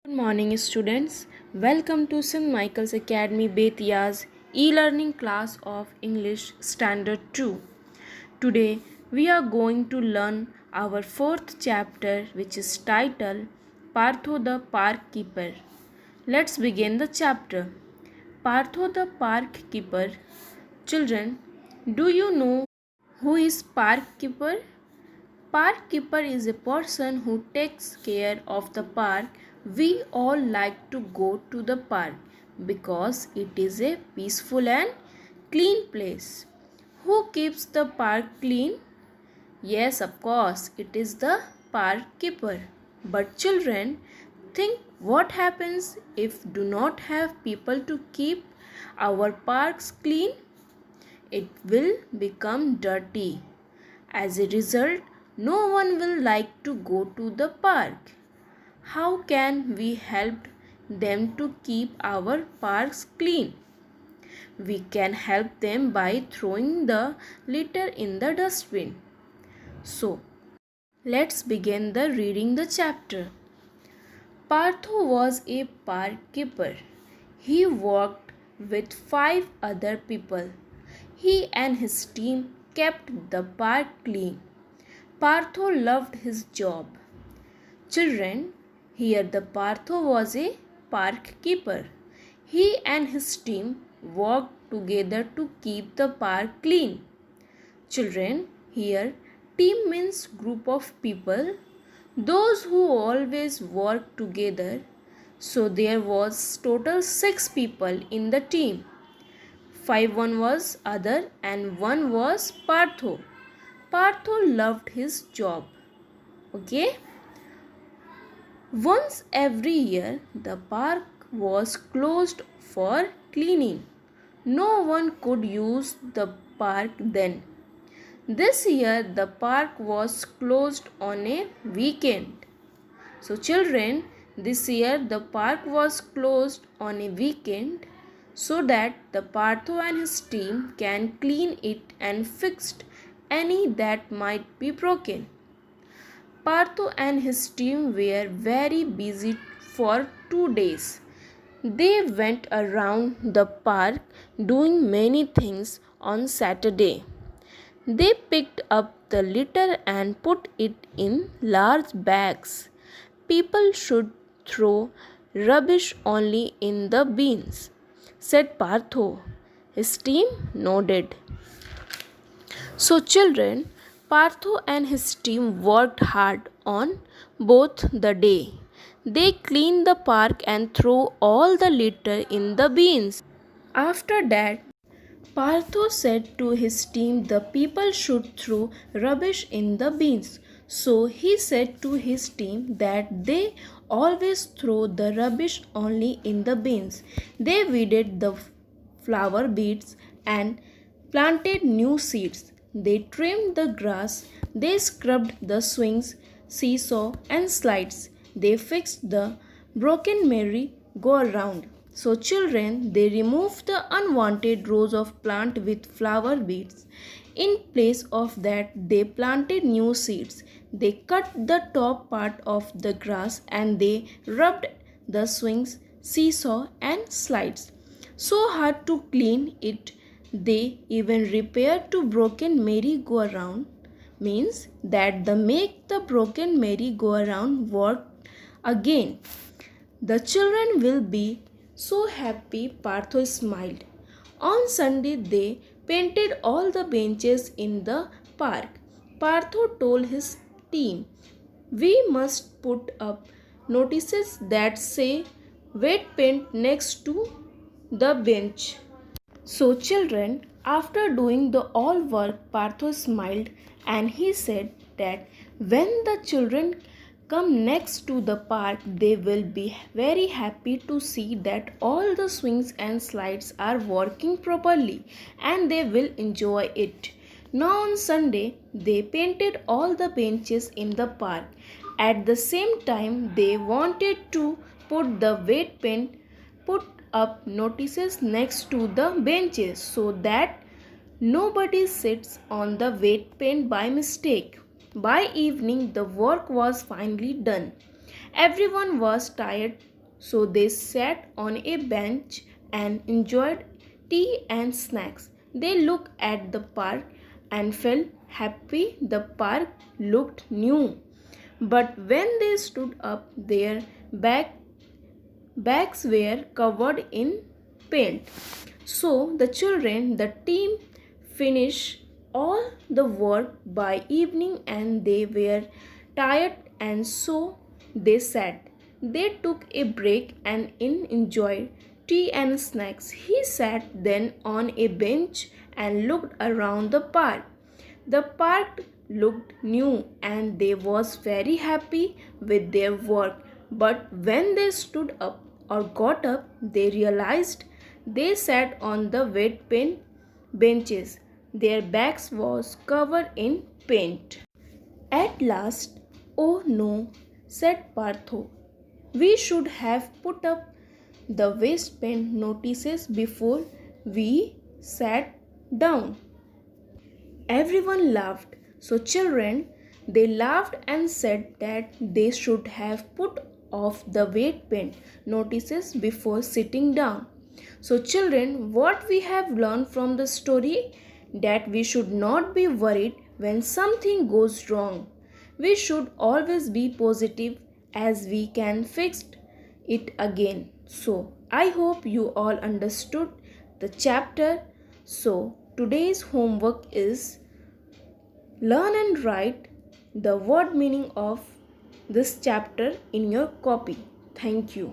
Good morning, students. Welcome to St. Michael's Academy Betia's e-learning class of English Standard 2. Today, we are going to learn our fourth chapter, which is titled Partho the Park Keeper. Let's begin the chapter. Partho the Park Keeper. Children, do you know who is park keeper? Park keeper is a person who takes care of the park. We all like to go to the park because it is a peaceful and clean place. Who keeps the park clean? Yes, of course, it is the park keeper. But children, think what happens if do not have people to keep our parks clean? It will become dirty. As a result, no one will like to go to the park. How can we help them to keep our parks clean? We can help them by throwing the litter in the dustbin. So, let's begin the reading the chapter. Partho was a park keeper. He worked with 5 other people. He and his team kept the park clean. Partho loved his job. Children, here the Partho was a park keeper. He and his team worked together to keep the park clean. Children, here team means group of people, those who always work together. So there was total 6 people in the team. 5 one was other and 1 was Partho. Partho loved his job. Okay. Once every year, the park was closed for cleaning. No one could use the park then. This year, the park was closed on a weekend. So, children, this year the park was closed on a weekend so that the Partho and his team can clean it and fix any that might be broken. Partho and his team were very busy for 2 days. They went around the park doing many things on Saturday. They picked up the litter and put it in large bags. People should throw rubbish only in the bins, said Partho. His team nodded. So, children, Partho and his team worked hard on both the day. They cleaned the park and threw all the litter in the bins. After that, Partho said to his team the people should throw rubbish in the bins. So he said to his team that they always throw the rubbish only in the bins. They weeded the flower beds and planted new seeds. They trimmed the grass. They scrubbed the swings, seesaw, and slides. They fixed the broken merry-go-round. So children, they removed the unwanted rows of plant with flower beds. In place of that, they planted new seeds. They cut the top part of the grass and they rubbed the swings, seesaw, and slides. So hard to clean it, they even repaired to broken merry-go-round. Means that the make the broken merry-go-round work again. The children will be so happy, Partho smiled. On Sunday, they painted all the benches in the park. Partho told his team, we must put up notices that say wet paint next to the bench. So, children, after doing the all work, Partho smiled and he said that when the children come next to the park, they will be very happy to see that all the swings and slides are working properly and they will enjoy it. Now on Sunday, they painted all the benches in the park. At the same time, they wanted to put the wet paint, put up notices next to the benches so that nobody sits on the wet paint by mistake. By evening, the work was finally done. Everyone was tired So they sat on a bench and enjoyed tea and snacks. They looked at the park and felt happy. The park looked new. But when they stood up, their backs were covered in paint. So the children, the team, finished all the work by evening and they were tired and so they sat. They took a break and enjoyed tea and snacks. He sat then on a bench and looked around the park. The park looked new and they was very happy with their work. But when they stood up or got up, they realized they sat on the wet paint benches. Their backs was covered in paint. At last, oh no, said Partho, we should have put up the waste paint notices before we sat down. Everyone laughed. So children, they laughed and said that they should have put off the weight paint notices before sitting down. So children, what we have learned from the story, that we should not be worried when something goes wrong. We should always be positive as we can fix it again. So I hope you all understood the chapter. So today's homework is learn and write the word meaning of this chapter in your copy. Thank you.